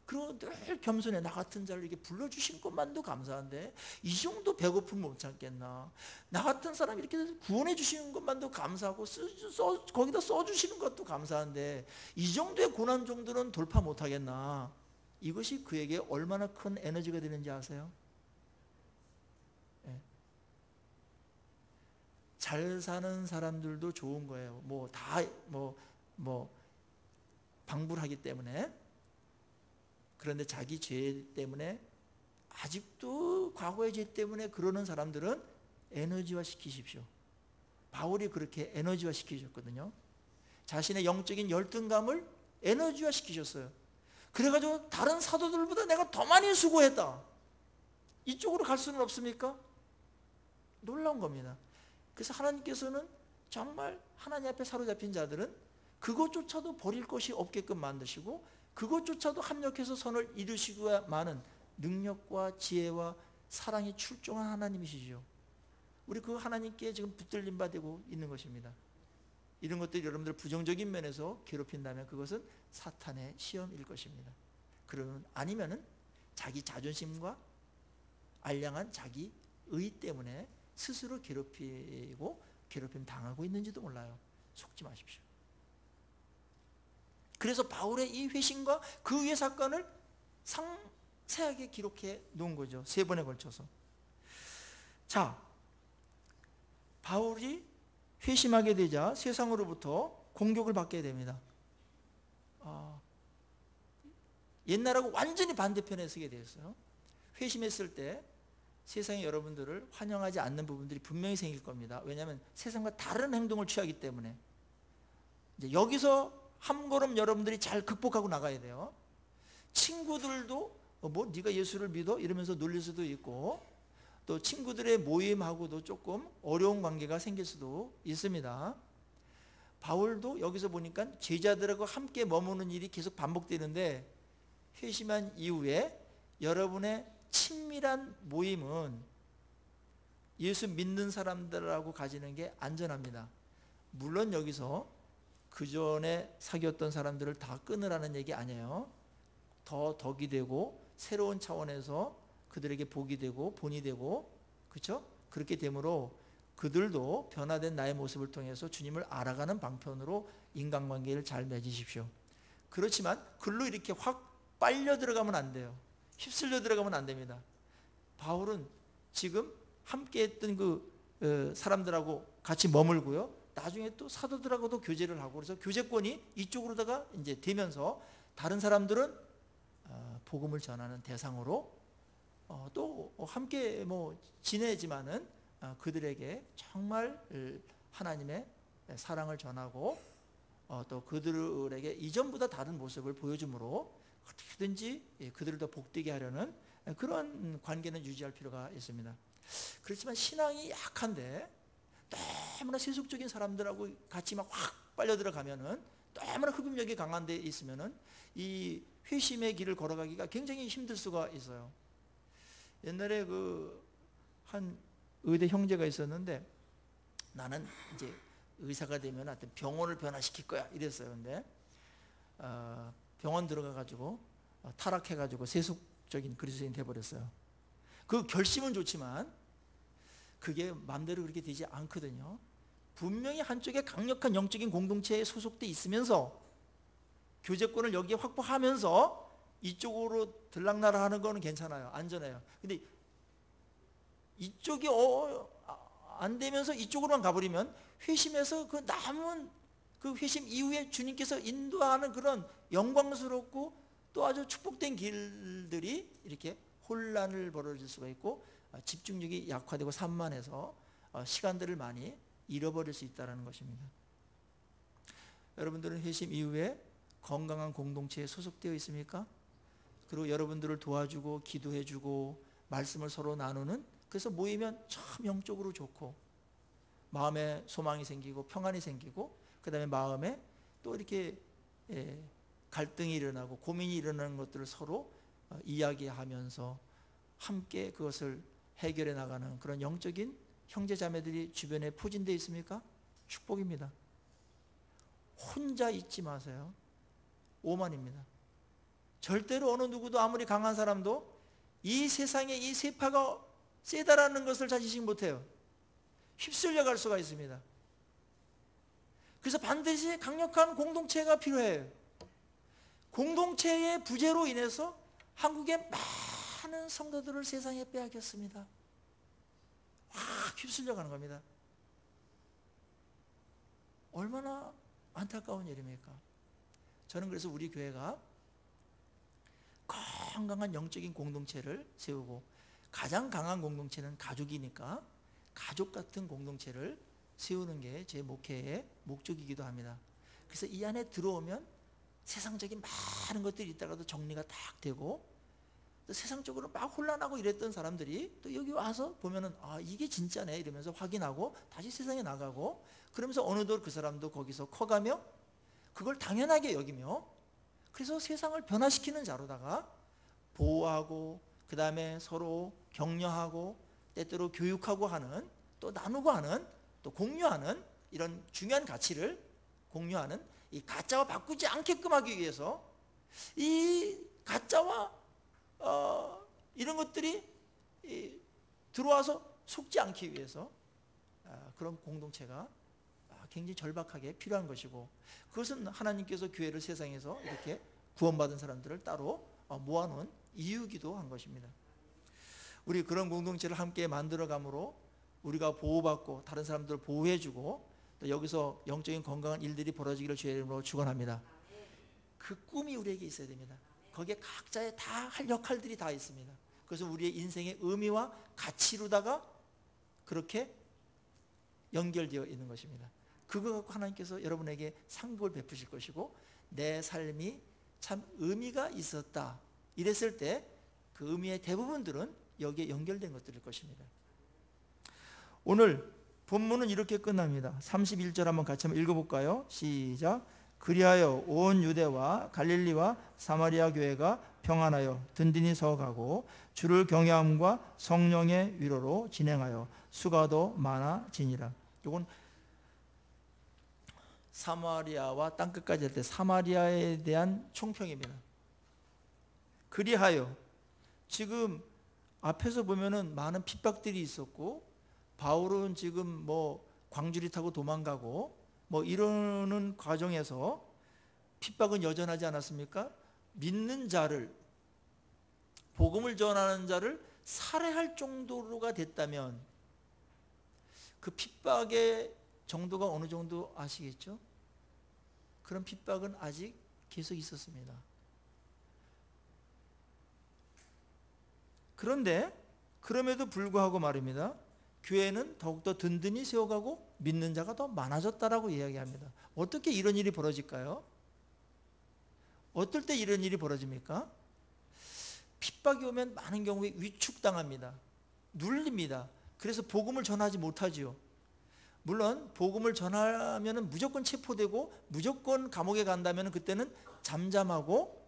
그리고 늘 겸손해. 나 같은 자를 이렇게 불러주신 것만도 감사한데 이 정도 배고픔 못 참겠나. 나 같은 사람 이렇게 구원해 주시는 것만도 감사하고 거기다 써주시는 것도 감사한데 이 정도의 고난 정도는 돌파 못 하겠나. 이것이 그에게 얼마나 큰 에너지가 되는지 아세요? 네. 잘 사는 사람들도 좋은 거예요. 방불하기 때문에. 그런데 자기 죄 때문에 아직도 과거의 죄 때문에 그러는 사람들은 에너지화 시키십시오. 바울이 그렇게 에너지화 시키셨거든요. 자신의 영적인 열등감을 에너지화 시키셨어요. 그래가지고 다른 사도들보다 내가 더 많이 수고했다, 이쪽으로 갈 수는 없습니까? 놀라운 겁니다. 그래서 하나님께서는 정말 하나님 앞에 사로잡힌 자들은 그것조차도 버릴 것이 없게끔 만드시고 그것조차도 합력해서 선을 이루시고야만은 능력과 지혜와 사랑이 출중한 하나님이시죠. 우리 그 하나님께 지금 붙들림 받고 있는 것입니다. 이런 것들이 여러분들 부정적인 면에서 괴롭힌다면 그것은 사탄의 시험일 것입니다. 그러면 아니면은 자기 자존심과 알량한 자기 의 때문에 스스로 괴롭히고 괴롭힘 당하고 있는지도 몰라요. 속지 마십시오. 그래서 바울의 이 회심과 그 위의 사건을 상세하게 기록해 놓은 거죠. 3번에 걸쳐서. 자, 바울이 회심하게 되자 세상으로부터 공격을 받게 됩니다. 옛날하고 완전히 반대편에 서게 되었어요. 회심했을 때 세상에 여러분들을 환영하지 않는 부분들이 분명히 생길 겁니다. 왜냐하면 세상과 다른 행동을 취하기 때문에. 이제 여기서 한 걸음 여러분들이 잘 극복하고 나가야 돼요. 친구들도 뭐 네가 예수를 믿어? 이러면서 놀릴 수도 있고, 또 친구들의 모임하고도 조금 어려운 관계가 생길 수도 있습니다. 바울도 여기서 보니까 제자들하고 함께 머무는 일이 계속 반복되는데, 회심한 이후에 여러분의 친밀한 모임은 예수 믿는 사람들하고 가지는 게 안전합니다. 물론 여기서 그 전에 사귀었던 사람들을 다 끊으라는 얘기 아니에요. 더 덕이 되고 새로운 차원에서 그들에게 복이 되고 본이 되고, 그렇죠? 그렇게 되므로 그들도 변화된 나의 모습을 통해서 주님을 알아가는 방편으로 인간관계를 잘 맺으십시오. 그렇지만 글로 이렇게 확 빨려 들어가면 안 돼요. 휩쓸려 들어가면 안 됩니다. 바울은 지금 함께 했던 그 사람들하고 같이 머물고요, 나중에 또 사도들하고도 교제를 하고, 그래서 교제권이 이쪽으로다가 이제 되면서 다른 사람들은 복음을 전하는 대상으로 또 함께 뭐 지내지만은 그들에게 정말 하나님의 사랑을 전하고 또 그들에게 이전보다 다른 모습을 보여줌으로 어떻게든지 그들을 더 복되게 하려는 그런 관계는 유지할 필요가 있습니다. 그렇지만 신앙이 약한데 너무나 세속적인 사람들하고 같이 막 확 빨려 들어가면은, 너무나 흡입력이 강한 데 있으면은 이 회심의 길을 걸어가기가 굉장히 힘들 수가 있어요. 옛날에 한 의대 형제가 있었는데, 나는 이제 의사가 되면 하여튼 병원을 변화시킬 거야 이랬어요. 근데 병원 들어가 가지고 타락해 가지고 세속적인 그리스도인 돼 버렸어요. 그 결심은 좋지만 그게 마음대로 그렇게 되지 않거든요. 분명히 한쪽에 강력한 영적인 공동체에 소속돼 있으면서 교제권을 여기에 확보하면서 이쪽으로 들락날락하는 거는 괜찮아요. 안전해요. 근데 이쪽이 안 되면서 이쪽으로만 가버리면 회심해서 그 남은 그 회심 이후에 주님께서 인도하는 그런 영광스럽고 또 아주 축복된 길들이 이렇게 혼란을 벌어질 수가 있고, 집중력이 약화되고 산만해서 시간들을 많이 잃어버릴 수 있다는 것입니다. 여러분들은 회심 이후에 건강한 공동체에 소속되어 있습니까? 그리고 여러분들을 도와주고 기도해주고 말씀을 서로 나누는, 그래서 모이면 참 영적으로 좋고 마음에 소망이 생기고 평안이 생기고, 그 다음에 마음에 또 이렇게 갈등이 일어나고 고민이 일어나는 것들을 서로 이야기하면서 함께 그것을 해결해 나가는 그런 영적인 형제 자매들이 주변에 포진되어 있습니까? 축복입니다. 혼자 있지 마세요. 오만입니다. 절대로 어느 누구도 아무리 강한 사람도 이 세상에 이 세파가 세다라는 것을 잘 인식 못해요. 휩쓸려 갈 수가 있습니다. 그래서 반드시 강력한 공동체가 필요해요. 공동체의 부재로 인해서 한국의 많은 성도들을 세상에 빼앗겼습니다. 확 휩쓸려 가는 겁니다. 얼마나 안타까운 일입니까? 저는 그래서 우리 교회가 건강한 영적인 공동체를 세우고, 가장 강한 공동체는 가족이니까 가족 같은 공동체를 세우는 게 제 목회의 목적이기도 합니다. 그래서 이 안에 들어오면 세상적인 많은 것들이 있다가도 정리가 딱 되고, 또 세상적으로 막 혼란하고 이랬던 사람들이 또 여기 와서 보면은 이게 진짜네 이러면서 확인하고 다시 세상에 나가고, 그러면서 어느덧 그 사람도 거기서 커가며 그걸 당연하게 여기며, 그래서 세상을 변화시키는 자로다가 보호하고 그 다음에 서로 격려하고 때때로 교육하고 하는, 또 나누고 하는, 또 공유하는 이런 중요한 가치를 공유하는, 이 가짜와 바꾸지 않게끔 하기 위해서 이 가짜와 이런 것들이 들어와서 속지 않기 위해서 그런 공동체가 굉장히 절박하게 필요한 것이고, 그것은 하나님께서 교회를 세상에서 이렇게 구원받은 사람들을 따로 모아놓은 이유기도 한 것입니다. 우리 그런 공동체를 함께 만들어감으로 우리가 보호받고 다른 사람들을 보호해주고 또 여기서 영적인 건강한 일들이 벌어지기를 주의 이름으로 축원합니다. 그 꿈이 우리에게 있어야 됩니다. 거기에 각자의 다 할 역할들이 다 있습니다. 그래서 우리의 인생의 의미와 가치로다가 그렇게 연결되어 있는 것입니다. 그거 갖고 하나님께서 여러분에게 상급을 베푸실 것이고 내 삶이 참 의미가 있었다 이랬을 때 그 의미의 대부분들은 여기에 연결된 것들일 것입니다. 오늘 본문은 이렇게 끝납니다. 31절 한번 같이 한번 읽어볼까요? 시작. 그리하여 온 유대와 갈릴리와 사마리아 교회가 평안하여 든든히 서가고 주를 경외함과 성령의 위로로 진행하여 수가도 많아지니라. 이건 사마리아와 땅끝까지 할 때 사마리아에 대한 총평입니다. 그리하여 지금 앞에서 보면은 많은 핍박들이 있었고 바울은 지금 뭐 광주리 타고 도망가고 뭐 이러는 과정에서 핍박은 여전하지 않았습니까? 믿는 자를 복음을 전하는 자를 살해할 정도로가 됐다면 그 핍박의 정도가 어느 정도 아시겠죠? 그런 핍박은 아직 계속 있었습니다. 그런데 그럼에도 불구하고 말입니다. 교회는 더욱더 든든히 세워가고 믿는 자가 더 많아졌다라고 이야기합니다. 어떻게 이런 일이 벌어질까요? 어떨 때 이런 일이 벌어집니까? 핍박이 오면 많은 경우에 위축당합니다. 눌립니다. 그래서 복음을 전하지 못하지요. 물론 복음을 전하면 무조건 체포되고 무조건 감옥에 간다면 그때는 잠잠하고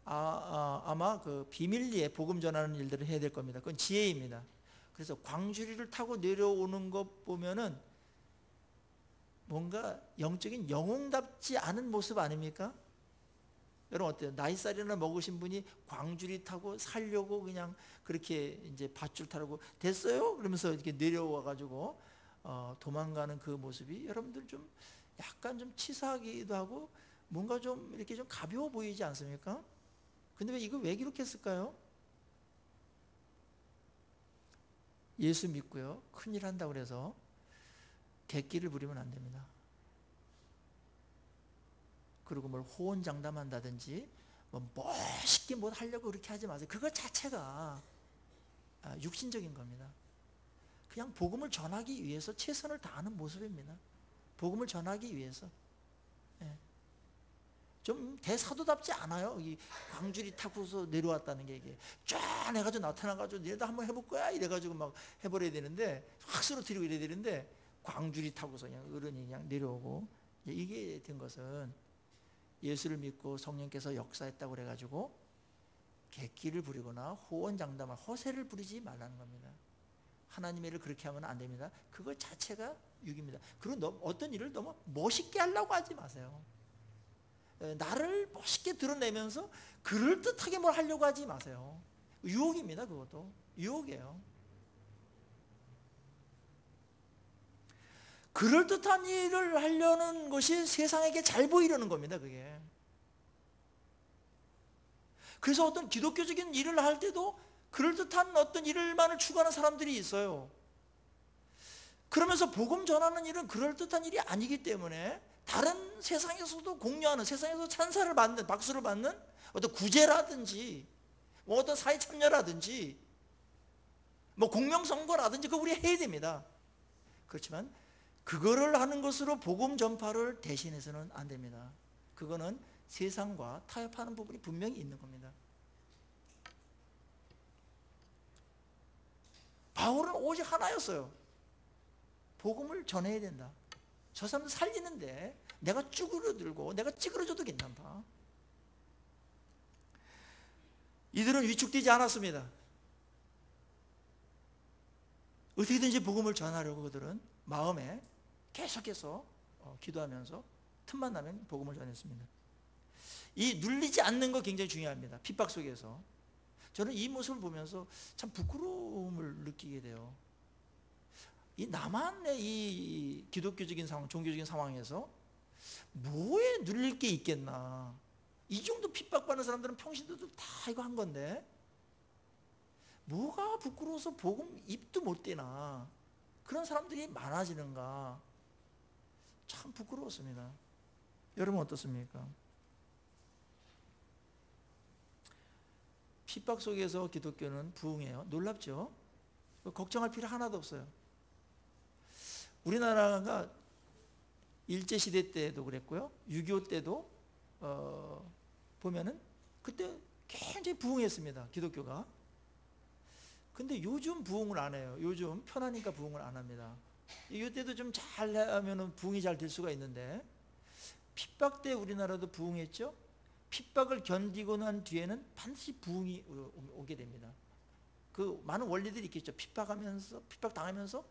아마 그 비밀리에 복음 전하는 일들을 해야 될 겁니다. 그건 지혜입니다. 그래서 광주리를 타고 내려오는 것 보면은 뭔가 영적인 영웅답지 않은 모습 아닙니까? 여러분 어때요? 나이살이나 먹으신 분이 광주리 타고 살려고 그냥 그렇게 이제 밧줄 타고 됐어요? 그러면서 이렇게 내려와 가지고 도망가는 그 모습이 여러분들 좀 약간 좀 치사하기도 하고 뭔가 좀 이렇게 좀 가벼워 보이지 않습니까? 근데 이거 왜 그렇게 했을까요? 예수 믿고요. 큰일 한다고 그래서 객기를 부리면 안 됩니다. 그리고 뭘 호언장담한다든지 뭐 멋있게 뭘 하려고 그렇게 하지 마세요. 그거 자체가 육신적인 겁니다. 그냥 복음을 전하기 위해서 최선을 다하는 모습입니다. 복음을 전하기 위해서. 예. 좀 대사도답지 않아요. 이 광주리 타고서 내려왔다는 게 이게 쫙 해가지고 나타나가지고 내가 한번 해볼 거야 이래가지고 막 해버려야 되는데 확 쓰러뜨리고 이래야 되는데 광주리 타고서 그냥 어른이 그냥 내려오고 이게 된 것은 예수를 믿고 성령께서 역사했다고 그래가지고 객기를 부리거나 호언장담할 허세를 부리지 말라는 겁니다. 하나님의 일을 그렇게 하면 안 됩니다. 그거 자체가 육입니다. 그리고 어떤 일을 너무 멋있게 하려고 하지 마세요. 나를 멋있게 드러내면서 그럴듯하게 뭘 하려고 하지 마세요. 유혹입니다. 그것도 유혹이에요. 그럴듯한 일을 하려는 것이 세상에게 잘 보이려는 겁니다. 그게. 그래서 어떤 기독교적인 일을 할 때도 그럴듯한 어떤 일만을 추구하는 사람들이 있어요. 그러면서 복음 전하는 일은 그럴듯한 일이 아니기 때문에 다른 세상에서도 공유하는, 세상에서 찬사를 받는, 박수를 받는 어떤 구제라든지 뭐 어떤 사회 참여라든지 뭐 공명선거라든지 그거 우리 해야 됩니다. 그렇지만 그거를 하는 것으로 복음 전파를 대신해서는 안 됩니다. 그거는 세상과 타협하는 부분이 분명히 있는 겁니다. 바울은 오직 하나였어요. 복음을 전해야 된다. 저 사람들 살리는데 내가 쭈그러들고 내가 찌그러져도 괜찮다. 이들은 위축되지 않았습니다. 어떻게든지 복음을 전하려고 그들은 마음에 계속해서 기도하면서 틈만 나면 복음을 전했습니다. 이 눌리지 않는 거 굉장히 중요합니다. 핍박 속에서. 저는 이 모습을 보면서 참 부끄러움을 느끼게 돼요. 이 나만의 이 기독교적인 상황, 종교적인 상황에서 뭐에 눌릴 게 있겠나. 이 정도 핍박받는 사람들은 평신도들 다 이거 한 건데 뭐가 부끄러워서 복음 입도 못 대나 그런 사람들이 많아지는가. 참 부끄러웠습니다. 여러분 어떻습니까? 핍박 속에서 기독교는 부흥해요. 놀랍죠? 걱정할 필요 하나도 없어요. 우리나라가 일제시대 때도 그랬고요. 6.25 때도 보면은 그때 굉장히 부흥했습니다. 기독교가. 근데 요즘 부흥을 안 해요. 요즘 편하니까 부흥을 안 합니다. 이때도 좀 잘하면 부흥이 잘 될 수가 있는데 핍박 때 우리나라도 부흥했죠. 핍박을 견디고 난 뒤에는 반드시 부흥이 오게 됩니다. 그 많은 원리들이 있겠죠. 핍박당하면서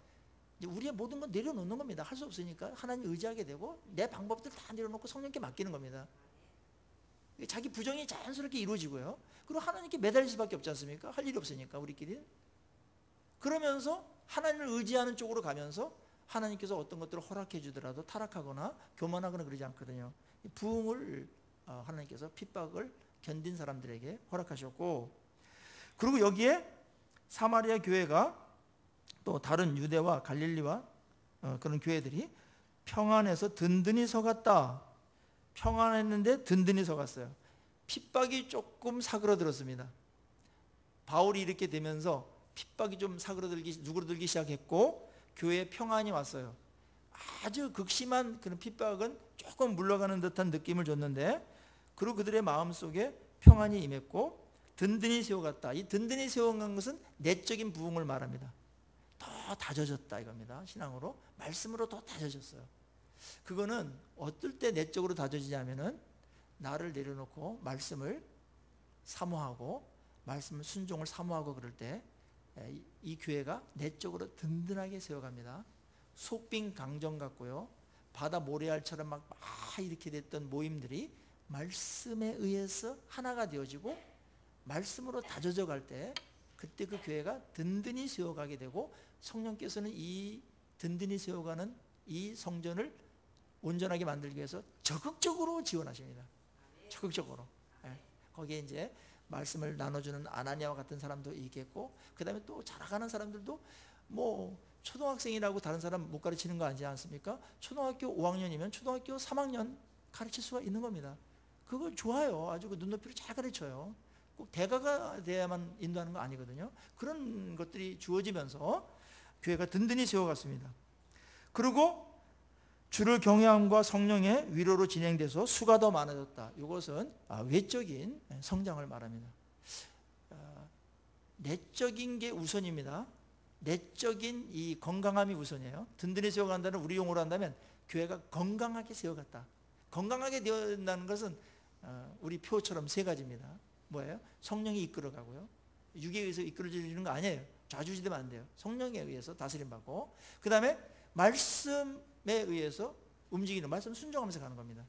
이제 우리의 모든 건 내려놓는 겁니다. 할 수 없으니까 하나님 의지하게 되고 내 방법들 다 내려놓고 성령께 맡기는 겁니다. 자기 부정이 자연스럽게 이루어지고요. 그리고 하나님께 매달릴 수밖에 없지 않습니까? 할 일이 없으니까 우리끼리. 그러면서 하나님을 의지하는 쪽으로 가면서 하나님께서 어떤 것들을 허락해 주더라도 타락하거나 교만하거나 그러지 않거든요. 부흥을 하나님께서 핍박을 견딘 사람들에게 허락하셨고, 그리고 여기에 사마리아 교회가 또 다른 유대와 갈릴리와 그런 교회들이 평안해서 든든히 서갔다. 평안했는데 든든히 서갔어요. 핍박이 조금 사그러들었습니다. 바울이 이렇게 되면서 핍박이 좀 누그러들기 시작했고 교회에 평안이 왔어요. 아주 극심한 그런 핍박은 조금 물러가는 듯한 느낌을 줬는데, 그리고 그들의 마음속에 평안이 임했고 든든히 세워갔다. 이 든든히 세워간 것은 내적인 부흥을 말합니다. 더 다져졌다 이겁니다. 신앙으로, 말씀으로 더 다져졌어요. 그거는 어떨 때 내적으로 다져지냐면은 나를 내려놓고 말씀을 사모하고 말씀을 순종을 사모하고 그럴 때 이 교회가 내적으로 든든하게 세워갑니다. 속빈 강정 같고요, 바다 모래알처럼 막 이렇게 됐던 모임들이 말씀에 의해서 하나가 되어지고 말씀으로 다져져 갈 때 그때 그 교회가 든든히 세워가게 되고 성령께서는 이 든든히 세워가는 이 성전을 온전하게 만들기 위해서 적극적으로 지원하십니다. 적극적으로. 거기에 이제 말씀을 나눠주는 아나니아와 같은 사람도 있겠고, 그 다음에 또 자라가는 사람들도 뭐 초등학생이라고 다른 사람 못 가르치는 거 아니지 않습니까? 초등학교 5학년이면 초등학교 3학년 가르칠 수가 있는 겁니다. 그거 좋아요. 아주 그 눈높이로 잘 가르쳐요. 꼭 대가가 돼야만 인도하는 거 아니거든요. 그런 것들이 주어지면서 교회가 든든히 세워갔습니다. 그리고 주를 경외함과 성령의 위로로 진행돼서 수가 더 많아졌다. 이것은 외적인 성장을 말합니다. 내적인 게 우선입니다. 내적인 이 건강함이 우선이에요. 든든히 세워간다는 우리 용어로 한다면 교회가 건강하게 세워갔다. 건강하게 되어간다는 것은 우리 표처럼 세 가지입니다. 뭐예요? 성령이 이끌어가고요. 육에 의해서 이끌어지는 거 아니에요. 좌주지되면 안 돼요. 성령에 의해서 다스림받고, 그 다음에 말씀에 의해서 움직이는, 말씀 순종하면서 가는 겁니다.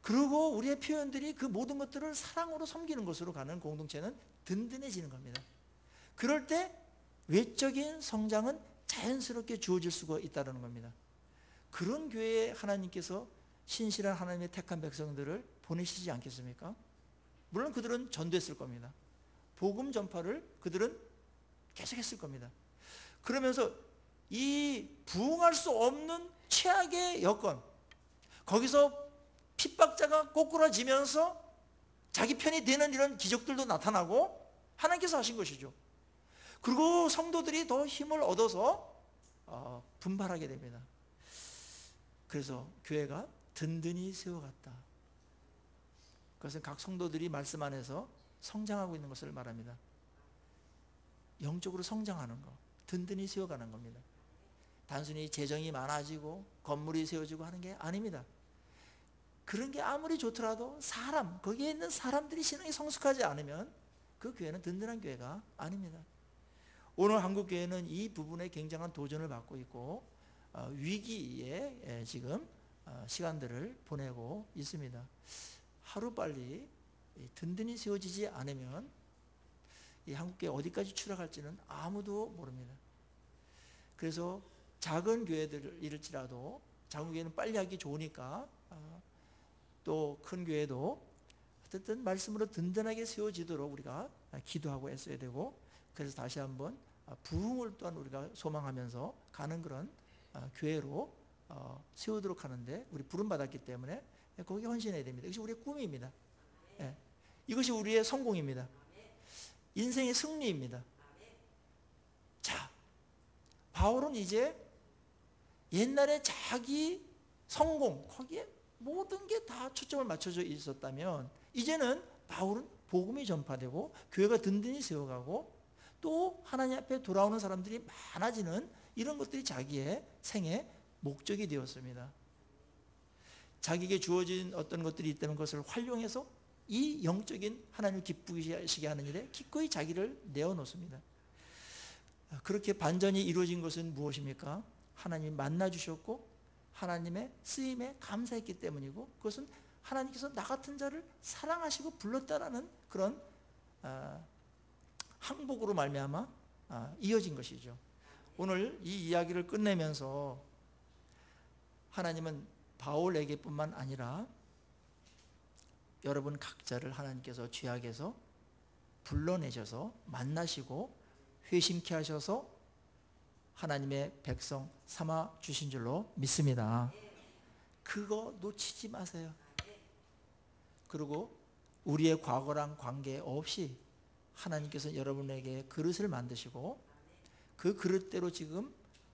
그리고 우리의 표현들이 그 모든 것들을 사랑으로 섬기는 것으로 가는 공동체는 든든해지는 겁니다. 그럴 때 외적인 성장은 자연스럽게 주어질 수가 있다는 겁니다. 그런 교회에 하나님께서 신실한 하나님의 택한 백성들을 보내시지 않겠습니까? 물론 그들은 전도했을 겁니다. 복음 전파를 그들은 계속했을 겁니다. 그러면서 이 부응할 수 없는 최악의 여건, 거기서 핍박자가 꼬꾸라지면서 자기 편이 되는 이런 기적들도 나타나고 하나님께서 하신 것이죠. 그리고 성도들이 더 힘을 얻어서 분발하게 됩니다. 그래서 교회가 든든히 세워갔다. 그것은 각 성도들이 말씀 안에서 성장하고 있는 것을 말합니다. 영적으로 성장하는 것, 든든히 세워가는 겁니다. 단순히 재정이 많아지고 건물이 세워지고 하는 게 아닙니다. 그런 게 아무리 좋더라도 거기에 있는 사람들이 신앙이 성숙하지 않으면 그 교회는 든든한 교회가 아닙니다. 오늘 한국교회는 이 부분에 굉장한 도전을 받고 있고 위기에 지금 시간들을 보내고 있습니다. 하루빨리 든든히 세워지지 않으면 이 한국교회 어디까지 추락할지는 아무도 모릅니다. 그래서 작은 교회들일지라도, 작은 교회는 빨리 하기 좋으니까 또 큰 교회도 어쨌든 말씀으로 든든하게 세워지도록 우리가 기도하고 애써야 되고, 그래서 다시 한번 부흥을 또한 우리가 소망하면서 가는 그런 교회로 세우도록 하는데 우리 부름받았기 때문에 거기에 헌신해야 됩니다. 이것이 우리의 꿈입니다. 예. 이것이 우리의 성공입니다. 인생의 승리입니다. 자, 바울은 이제 옛날에 자기 성공, 거기에 모든 게 다 초점을 맞춰져 있었다면 이제는 바울은 복음이 전파되고 교회가 든든히 세워가고 또 하나님 앞에 돌아오는 사람들이 많아지는 이런 것들이 자기의 생의 목적이 되었습니다. 자기에게 주어진 어떤 것들이 있다면 그것을 활용해서 이 영적인 하나님을 기쁘시게 하는 일에 기꺼이 자기를 내어놓습니다. 그렇게 반전이 이루어진 것은 무엇입니까? 하나님이 만나주셨고 하나님의 쓰임에 감사했기 때문이고 그것은 하나님께서 나 같은 자를 사랑하시고 불렀다라는 그런 항복으로 말미암아 이어진 것이죠. 오늘 이 이야기를 끝내면서 하나님은 바울에게뿐만 아니라 여러분 각자를 하나님께서 죄악에서 불러내셔서 만나시고 회심케 하셔서 하나님의 백성 삼아 주신 줄로 믿습니다. 그거 놓치지 마세요. 그리고 우리의 과거랑 관계없이 하나님께서 여러분에게 그릇을 만드시고 그 그릇대로 지금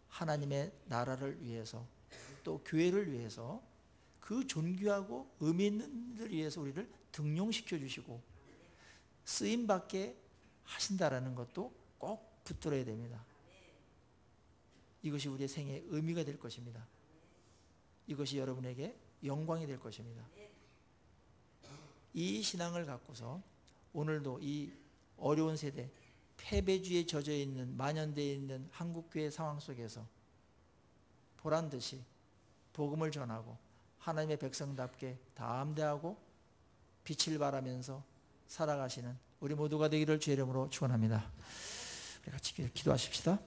하나님의 나라를 위해서 또 교회를 위해서 그 존귀하고 의미 있는 일을 위해서 우리를 등용시켜 주시고 쓰임받게 하신다라는 것도 꼭 붙들어야 됩니다. 이것이 우리의 생애의 의미가 될 것입니다. 이것이 여러분에게 영광이 될 것입니다. 이 신앙을 갖고서 오늘도 이 어려운 세대, 패배주의에 젖어 있는 만연되어 있는 한국교회 상황 속에서 보란듯이 복음을 전하고 하나님의 백성답게 담대하고 빛을 발하면서 살아가시는 우리 모두가 되기를 주의 이름으로 축원합니다. 우리 같이 기도하십시다.